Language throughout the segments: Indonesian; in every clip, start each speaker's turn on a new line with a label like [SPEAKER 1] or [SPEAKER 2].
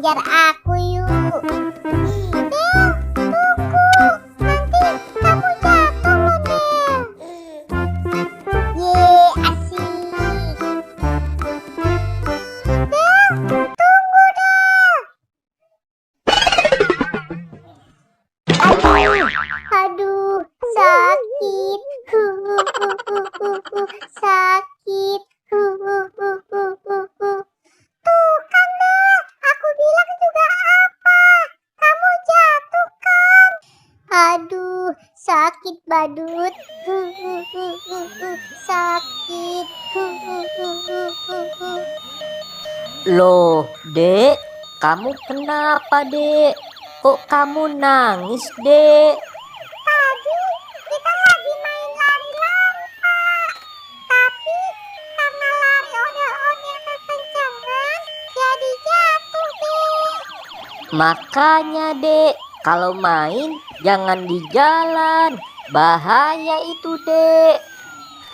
[SPEAKER 1] kejar aku yuk. Del, tunggu. Nanti kamu jatuh loh, Del. Ye, asik. Del, tunggu, Del. Aduh, sakit. Sakit. Tuh kan, Del. Aku bilang juga apa? Kamu jatuh kan? Aduh, sakit badut. Sakit.
[SPEAKER 2] Loh, Dek, kamu kenapa, Dek? Kok kamu nangis, Dek?
[SPEAKER 1] Tadi kita lagi main lari-lari, Pak. Tapi karena lari ondel-ondel kekencangan, jadi jatuh deh.
[SPEAKER 2] Makanya, Dek, kalau main jangan di jalan. Bahaya itu, Dek.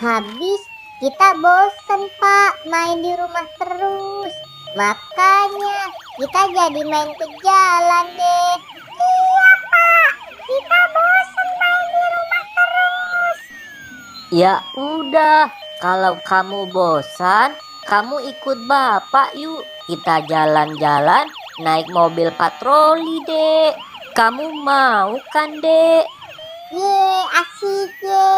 [SPEAKER 1] Habis kita bosen, Pak, main di rumah terus. Makanya kita jadi main ke jalan deh. Iya, Pak. Kita bosen main di rumah terus.
[SPEAKER 2] Ya udah, kalau kamu bosan, kamu ikut Bapak yuk. Kita jalan-jalan naik mobil patroli, Dek. Kamu mau kan, Dek?
[SPEAKER 1] Ye, asik ye.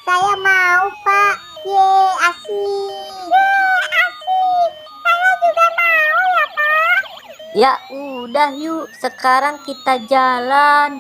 [SPEAKER 1] Saya mau, Pak. Ye, asik. Ye, asik. Saya juga mau ya, Pak.
[SPEAKER 2] Ya udah yuk, sekarang kita jalan.